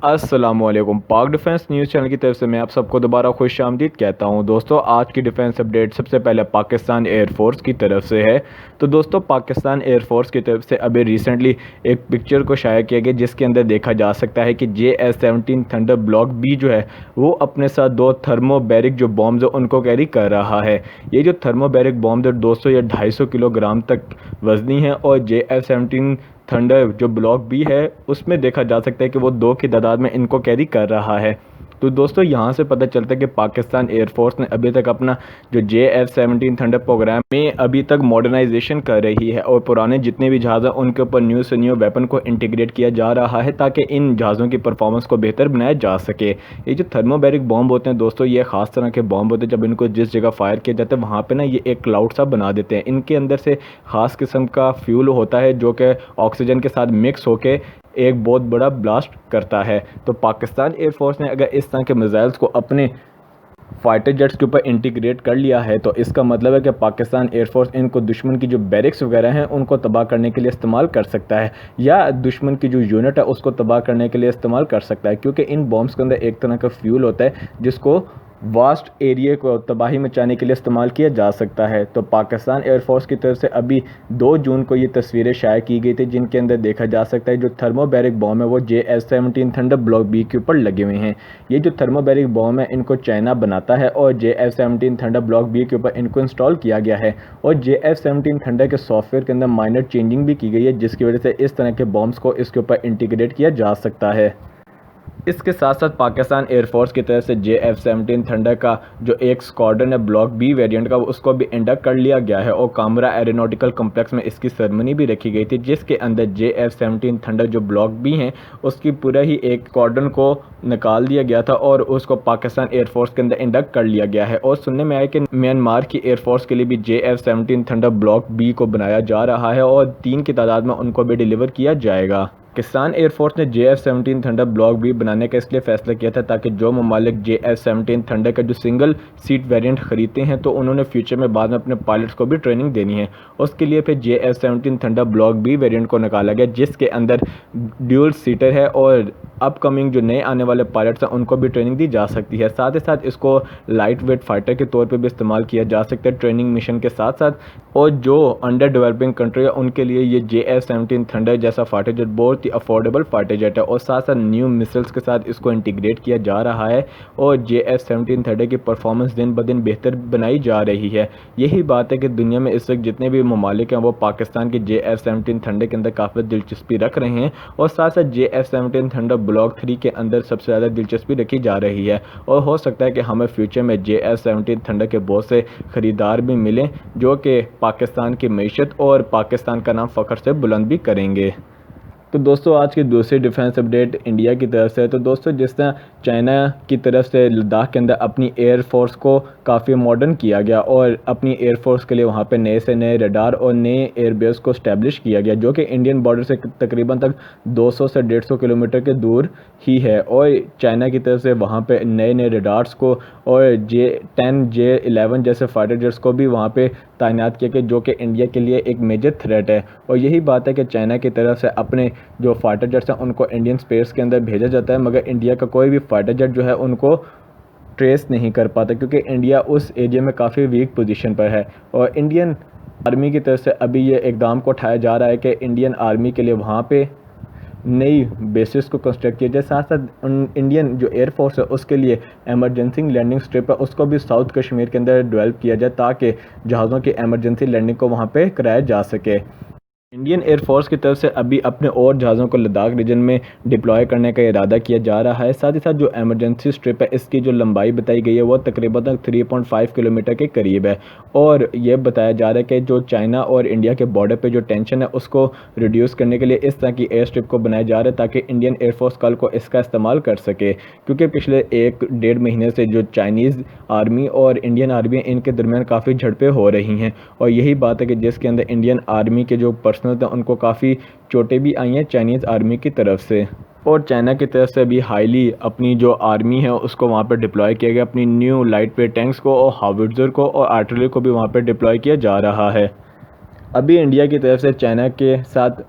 अस्सलामुअलैकुम। पाक defence news channel की तरफ से मैं आप सबको दोबारा खुश आमदीद कहता हूं। दोस्तों, आज की डिफेंस अपडेट सबसे पहले पाकिस्तान एयरफोर्स की तरफ से है। तो दोस्तों, पाकिस्तान एयरफोर्स की तरफ से अभी रिसेंटली एक पिक्चर को शाया किया गया जिसके अंदर देखा जा सकता है कि JS-17 थंडर ब्लॉक बी जो है वो अपने साथ दो थर्मोबैरिक जो बॉम्ब्स है उनको कैरी कर रहा है। ये जो थर्मोबैरिक बॉम्ब है दोस्तों ये 250 किलोग्राम तक वजनी है और JS-17 थंडर जो ब्लॉक बी है उसमें देखा जा सकता है कि वो 2 की तादाद में इनको कैरी कर रहा है। तो दोस्तों यहाँ से पता चलता है कि पाकिस्तान एयरफोर्स ने अभी तक अपना जो JF-17 थंडर प्रोग्राम में अभी तक मॉडर्नाइजेशन कर रही है और पुराने जितने भी जहाज़ हैं उनके ऊपर न्यू से न्यू वेपन को इंटीग्रेट किया जा रहा है ताकि इन जहाज़ों की परफॉर्मेंस को बेहतर बनाया जा सके। ये जो थर्मोबैरिक बॉम्ब होते हैं दोस्तों ये ख़ास तरह के बॉम्ब होते हैं, जब इनको जिस जगह फायर किया जाता है वहाँ पर ना ये एक क्लाउड सा बना देते हैं। इनके अंदर से ख़ास किस्म का फ्यूल होता है जो कि ऑक्सीजन के साथ मिक्स होकर एक बहुत बड़ा ब्लास्ट करता है। तो पाकिस्तान एयरफोर्स ने अगर इस तरह के मिसाइल्स को अपने फाइटर जेट्स के ऊपर इंटीग्रेट कर लिया है तो इसका मतलब है कि पाकिस्तान एयरफोर्स इनको दुश्मन की जो बैरिक्स वगैरह हैं उनको तबाह करने के लिए इस्तेमाल कर सकता है या दुश्मन की जो यूनिट है उसको तबाह करने के लिए इस्तेमाल कर सकता है, क्योंकि इन बॉम्ब्स के अंदर एक तरह का फ्यूल होता है जिसको वास्ट एरिया को तबाही मचाने के लिए इस्तेमाल किया जा सकता है। तो पाकिस्तान एयरफोर्स की तरफ से अभी 2 जून को ये तस्वीरें शाया की गई थी जिनके अंदर देखा जा सकता है जो थर्मोबैरिक बॉम्ब है वो JS-17 थंडर ब्लॉक बी के ऊपर लगे हुए हैं। ये जो थर्मोबैरिक बॉम्ब है इनको चाइना बनाता है और JF-17 थंडर ब्लॉक बी के ऊपर इनको इंस्टॉल किया गया है और JF-17 थंडर के सॉफ्टवेयर के अंदर माइनर चेंजिंग भी की गई है जिसकी वजह से इस तरह के बॉम्ब्स को इसके ऊपर इंटीग्रेट किया जा सकता है। इसके साथ साथ पाकिस्तान एयरफोर्स की तरफ से JF-17 थंडर का जो एक स्क्वाड्रन है ब्लॉक बी वेरिएंट का उसको भी इंडक्ट कर लिया गया है और कामरा एरोनॉटिकल कॉम्प्लेक्स में इसकी सेरेमनी भी रखी गई थी जिसके अंदर JF-17 थंडर जो ब्लॉक बी हैं उसकी पूरा ही एक स्क्वाड्रन को निकाल दिया गया था और उसको पाकिस्तान एयरफोर्स के अंदर इंडक्ट कर लिया गया है। और सुनने में आया कि म्यांमार की एयरफोर्स के लिए भी JF-17 थंडर ब्लॉक बी को बनाया जा रहा है और 3 की तादाद में उनको भी डिलीवर किया जाएगा। पाकिस्तान एयरफोर्स ने JF-17 थंडर ब्लॉक बी बनाने का इसलिए फैसला किया था ताकि जो ममालिक JF-17 थंडर का जो सिंगल सीट वेरिएंट ख़रीदते हैं तो उन्होंने फ्यूचर में बाद में अपने पायलट्स को भी ट्रेनिंग देनी है। उसके लिए फिर JF-17 thunder block B variant को निकाला गया जिसके अंदर ड्यूल सीटर है और अपकमिंग जो नए आने वाले पायलट्स हैं उनको भी ट्रेनिंग दी जा सकती है। साथ ही साथ इसको लाइट वेट फाइटर के तौर पर भी इस्तेमाल किया जा सकता है ट्रेनिंग मिशन के साथ साथ। और जो अंडर डेवलपिंग कंट्री है उनके लिए ये JF-17 थंडर जैसा फाइटर जेट बहुत ही अफोर्डेबल फाइटर जेट है और साथ साथ न्यू मिसाइल्स के साथ इसको इंटीग्रेट किया जा रहा है और JF-17 थंडर की परफॉर्मेंस दिन ब दिन बेहतर बनाई जा रही है। यही बात है कि दुनिया में इस वक्त जितने भी ममालिक हैं वो पाकिस्तान के JF-17 थंडर के अंदर काफ़ी दिलचस्पी रख रहे हैं और साथ साथ JF-17 थंडर ब्लॉक 3 के अंदर सबसे ज़्यादा दिलचस्पी रखी जा रही है और हो सकता है कि हमें फ्यूचर में JF-17 थंडर के बहुत से ख़रीदार भी मिलें जो कि पाकिस्तान की मईशत और पाकिस्तान का नाम फ़ख्र से बुलंद भी करेंगे। तो दोस्तों, आज की दूसरी डिफेंस अपडेट इंडिया की तरफ से है। तो दोस्तों, जिस तरह चाइना की तरफ से लद्दाख के अंदर अपनी एयरफोर्स को काफ़ी मॉडर्न किया गया और अपनी एयरफोर्स के लिए वहाँ पे नए से नए रडार और नए एयरबेस को स्टैब्लिश किया गया जो कि इंडियन बॉर्डर से तकरीबन तक 200 से 150 किलोमीटर के दूर ही है और चाइना की तरफ से वहाँ पे नए नए रडार्स को और J-10 J-11 जैसे फाइटर जेट्स को भी वहाँ पे तैनात किया गया जो कि इंडिया के लिए एक मेजर थ्रेट है। और यही बात है कि चाइना की तरफ से अपने जो फाइटर जेट्स हैं उनको इंडियन स्पेस के अंदर भेजा जाता है मगर इंडिया का कोई भी फाइटर जेट जो है उनको ट्रेस नहीं कर पाता क्योंकि इंडिया उस एरिया में काफ़ी वीक पोजीशन पर है। और इंडियन आर्मी की तरफ से अभी ये इकदाम को उठाया जा रहा है कि इंडियन आर्मी के लिए वहाँ पे नई बेसिस को कंस्ट्रक्ट किया जाए। साथ साथ इंडियन जो एयरफोर्स है उसके लिए एमरजेंसी लैंडिंग स्ट्रिप है उसको भी साउथ कश्मीर के अंदर डेवलप किया जाए ताकि जहाज़ों की एमरजेंसी लैंडिंग को वहाँ पे कराया जा सके। इंडियन एयरफोर्स की तरफ से अभी अपने और जहाज़ों को लद्दाख रीजन में डिप्लॉय करने का इरादा किया जा रहा है। साथ ही साथ जो एमरजेंसी स्ट्रिप है इसकी जो लंबाई बताई गई है वो तकरीबन 3.5 किलोमीटर के करीब है और ये बताया जा रहा है कि जो चाइना और इंडिया के बॉर्डर पे जो टेंशन है उसको रिड्यूस करने के लिए इस तरह की एयर स्ट्रिप को बनाया जा रहा है ताकि इंडियन एयरफोर्स कल को इसका इस्तेमाल कर सके, क्योंकि पिछले 1-1.5 महीने से जो चाइनीज़ आर्मी और इंडियन आर्मी इनके दरमियान काफ़ी झड़पें हो रही हैं और यही बात है कि जिसके अंदर इंडियन आर्मी के जो उनको काफ़ी चोटें भी आई हैं चाइनीज़ आर्मी की तरफ से। और चाइना की तरफ से भी हाईली अपनी जो आर्मी है उसको वहाँ पर डिप्लॉय किया गया, अपनी न्यू लाइट वेट टैंक्स को और हाविट्ज़र को और आर्टिलरी को भी वहाँ पर डिप्लॉय किया जा रहा है। अभी इंडिया की तरफ से चाइना के साथ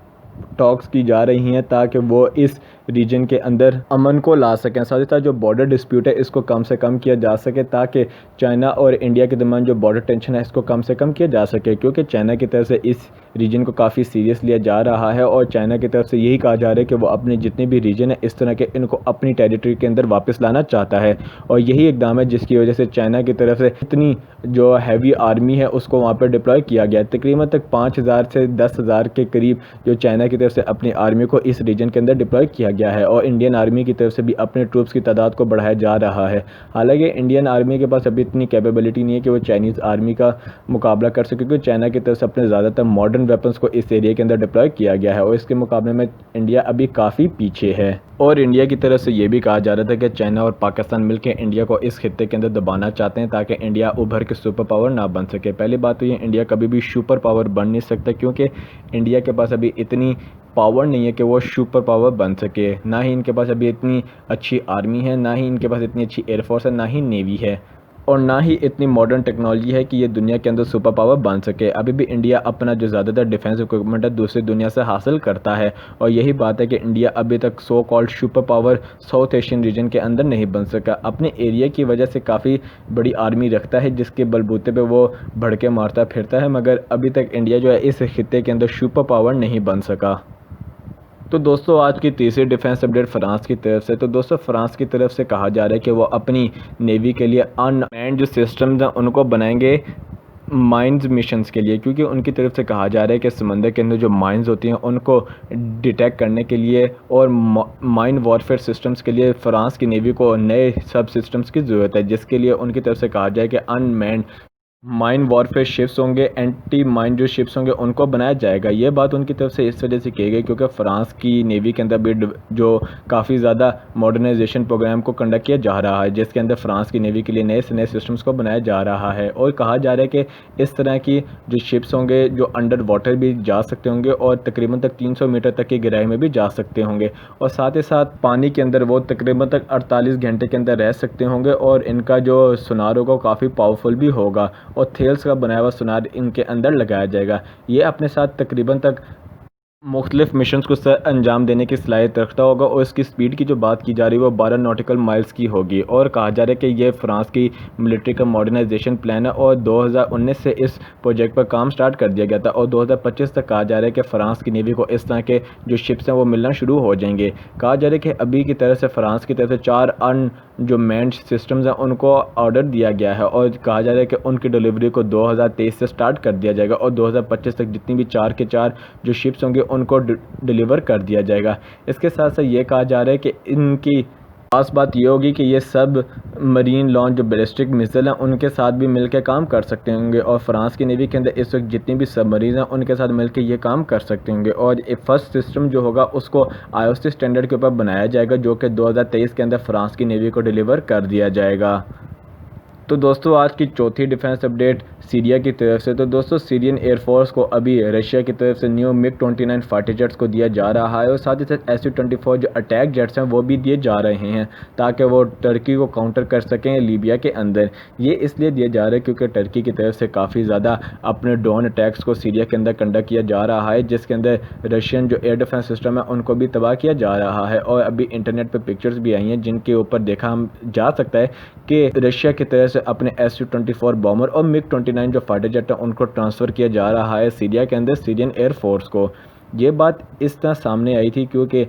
टॉक्स की जा रही हैं ताकि वो इस रीजन के अंदर अमन को ला सकें। साथ ही साथ जो बॉर्डर डिस्प्यूट है इसको कम से कम किया जा सके, ताकि चाइना और इंडिया के दरमियान जो बॉर्डर टेंशन है इसको कम से कम किया जा सके, क्योंकि चाइना की तरफ से इस रीजन को काफ़ी सीरियस लिया जा रहा है और चाइना की तरफ से यही कहा जा रहा है कि वो अपने जितने भी रीजन है इस तरह के इनको अपनी टेरिटरी के अंदर वापस लाना चाहता है। और यही इकदाम है जिसकी वजह से चाइना की तरफ से इतनी जो हैवी आर्मी है उसको वहाँ पर डिप्लॉय किया गया। तकरीबन तक 5,000 से 10,000 के करीब जो चाइना की तरफ से अपनी आर्मी को इस रीजन के अंदर डिप्लॉय किया गया है और इंडियन आर्मी की तरफ से भी अपने ट्रूप्स की तादाद को बढ़ाया जा रहा है। हालांकि इंडियन आर्मी के पास अभी इतनी कैपेबिलिटी नहीं है कि वो चाइनीज़ आर्मी का मुकाबला कर सके, क्योंकि चाइना की तरफ से अपने ज़्यादातर मॉडर्न वेपन्स को इस एरिया के अंदर डिप्लॉय किया गया है और इसके मुकाबले में इंडिया अभी काफ़ी पीछे है। और इंडिया की तरफ से ये भी कहा जा रहा था कि चाइना और पाकिस्तान मिलकर इंडिया को इस खित्ते के अंदर दबाना चाहते हैं ताकि इंडिया उभर के सुपर पावर ना बन सके। पहली बात तो ये इंडिया कभी भी सुपर पावर बन नहीं सकता, क्योंकि इंडिया के पास अभी इतनी पावर नहीं है कि वो सुपर पावर बन सके। ना ही इनके पास अभी इतनी अच्छी आर्मी है, ना ही इनके पास इतनी अच्छी एयरफोर्स है, ना ही नेवी है और ना ही इतनी मॉडर्न टेक्नोलॉजी है कि ये दुनिया के अंदर सुपर पावर बन सके। अभी भी इंडिया अपना जो ज़्यादातर डिफेंस इक्विपमेंट है दूसरी दुनिया से हासिल करता है और यही बात है कि इंडिया अभी तक so called super power south Asian region के अंदर नहीं बन सका। अपने एरिया की वजह से काफ़ी बड़ी आर्मी रखता है जिसके बलबूते पे वो भड़के मारता फिरता है, मगर अभी तक इंडिया जो है इस खित्ते के अंदर सुपर पावर नहीं बन सका। तो दोस्तों आज की तीसरी डिफेंस अपडेट फ्रांस की तरफ से। तो दोस्तों फ्रांस की तरफ से कहा जा रहा है कि वो अपनी नेवी के लिए अनमैन्ड जो सिस्टम्स हैं उनको बनाएंगे माइंस मिशंस के लिए, क्योंकि उनकी तरफ से कहा जा रहा है कि समंदर के अंदर जो माइंस होती हैं उनको डिटेक्ट करने के लिए और माइन वॉरफेयर सिस्टम्स के लिए फ्रांस की नेवी को नए सब सिस्टम्स की ज़रूरत है, जिसके लिए उनकी तरफ से कहा जाए कि अनमैन्ड माइन वॉरफेयर शिप्स होंगे, एंटी माइन जो शिप्स होंगे उनको बनाया जाएगा। ये बात उनकी तरफ से इस वजह से की गई क्योंकि फ्रांस की नेवी के अंदर भी जो काफ़ी ज़्यादा मॉडर्नाइजेशन प्रोग्राम को कंडक्ट किया जा रहा है, जिसके अंदर फ्रांस की नेवी के लिए नए से नए सिस्टम्स को बनाया जा रहा है और कहा जा रहा है कि इस तरह की जो शिप्स होंगे जो अंडर वाटर भी जा सकते होंगे और तकरीबन तक 300 मीटर तक की गहराई में भी जा सकते होंगे और साथ ही साथ पानी के अंदर वो तकरीबन तक 48 घंटे के अंदर रह सकते होंगे और इनका जो सुनार होगा काफ़ी पावरफुल भी होगा और थेल्स का बनाया हुआ सुनार इनके अंदर लगाया जाएगा। ये अपने साथ तकरीबन तक मुख्तलिफ मिशंस को अंजाम देने की सलाहियत रखता होगा और इसकी स्पीड की जो बात की जा रही है वो 12 नॉटिकल माइल्स की होगी और कहा जा रहा है कि ये फ्रांस की मिलिट्री का मॉडर्नाइजेशन प्लान है और 2019 से इस प्रोजेक्ट पर काम स्टार्ट कर दिया गया था और 2025 तक कहा जा रहा है कि फ्रांस की नेवी को इस तरह के जो शिप्स हैं वो मिलना शुरू हो जाएंगे। कहा जा रहा है कि अभी की तरह से फ्रांस की तरफ से 4 जो मैन्ड सिस्टम्स हैं उनको ऑर्डर दिया गया है और कहा जा रहा है कि उनकी डिलीवरी को 2023 से स्टार्ट कर दिया जाएगा और 2025 तक जितनी भी 4 के 4 जो शिप्स होंगे उनको डिलीवर कर दिया जाएगा। इसके साथ साथ ये कहा जा रहा है कि इनकी खास बात ये होगी कि ये सब मरीन लॉन्च जो बैलिस्टिक मिसाइल हैं उनके साथ भी मिलकर काम कर सकते होंगे और फ्रांस की नेवी के अंदर इस वक्त जितनी भी सबमरीन हैं उनके साथ मिलकर ये काम कर सकते होंगे और ये फर्स्ट सिस्टम जो होगा उसको IOC स्टैंडर्ड के ऊपर बनाया जाएगा जो कि 2023 के अंदर फ्रांस की नेवी को डिलीवर कर दिया जाएगा। तो दोस्तों आज की चौथी डिफेंस अपडेट सीरिया की तरफ से। तो दोस्तों सीरियन एयरफोर्स को अभी रशिया की तरफ से न्यू MiG-29 फाइटर जेट्स को दिया जा रहा है और साथ ही साथ Su-24 जो अटैक जेट्स हैं वो भी दिए जा रहे हैं ताकि वो टर्की को काउंटर कर सकें लीबिया के अंदर। ये इसलिए दिया जा रहा है क्योंकि टर्की की तरफ से काफ़ी ज़्यादा अपने ड्रोन अटैक्स को सीरिया के अंदर कंडक्ट किया जा रहा है, जिसके अंदर रशियन जो एयर डिफेंस सिस्टम है उनको भी तबाह किया जा रहा है और अभी इंटरनेट पर पिक्चर्स भी आई हैं जिनके ऊपर देखा जा सकता है कि रशिया की तरफ से अपने Su-24 बॉम्बर और MiG-29 जो फाइटर जेट है उनको ट्रांसफ़र किया जा रहा है सीरिया के अंदर सीरियन एयरफोर्स को। ये बात इस तरह सामने आई थी क्योंकि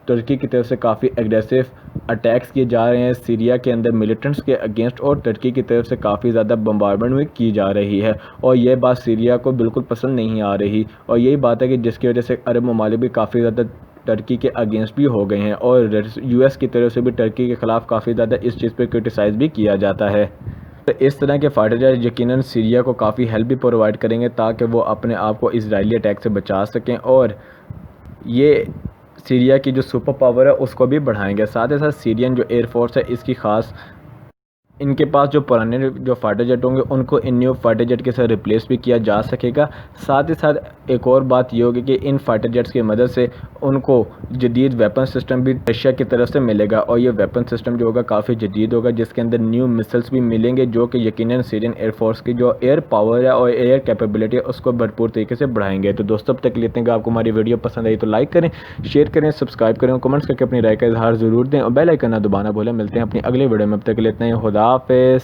तुर्की की तरफ से काफ़ी एग्रेसिव अटैक्स किए जा रहे हैं सीरिया के अंदर मिलिटेंट्स के अगेंस्ट और तुर्की की तरफ से काफ़ी ज़्यादा बम्बार्डमेंट भी की जा रही है और ये बात सीरिया को बिल्कुल पसंद नहीं आ रही और यही बात है कि जिसकी वजह से अरब ममालिक भी काफ़ी ज़्यादा टर्की के अगेंस्ट भी हो गए हैं और US की तरफ से भी टर्की के ख़िलाफ़ काफ़ी ज़्यादा इस चीज़ पर क्रिटिसाइज़ भी किया जाता है। तो इस तरह के फाइटर जेट यकीनन सीरिया को काफ़ी हेल्प भी प्रोवाइड करेंगे ताकि वो अपने आप को इजरायली अटैक से बचा सकें और ये सीरिया की जो सुपर पावर है उसको भी बढ़ाएंगे। साथ ही साथ सीरियन जो एयरफोर्स है इसकी ख़ास इनके पास जो पुराने जो फाइटर जेट होंगे उनको इन न्यू फाइटर जेट के साथ रिप्लेस भी किया जा सकेगा। साथ ही साथ एक और बात ये होगी कि इन फाइटर जेट्स की मदद से उनको जदीद वेपन सिस्टम भी रशिया की तरफ से मिलेगा, और ये वेपन सिस्टम जो होगा काफ़ी जदीद होगा, जिसके अंदर न्यू मिसाइल्स भी मिलेंगे जो कि यकीनन सीरियन एयरफोर्स की जो एयर पावर है और एयर कैपेबिलिटी है उसको भरपूर तरीके से बढ़ाएंगे। तो दोस्तों अब तक लेते हैं कि आपको हमारी वीडियो पसंद आई तो लाइक करें, शेयर करें, सब्सक्राइब करें, कमेंट्स करके अपनी राय का इजहार ज़रूर दें और बेल आइकन ना दबाना भूलें। मिलते हैं अपनी अगली वीडियो में, अब तक लेते हैं खुदा हाफिज़।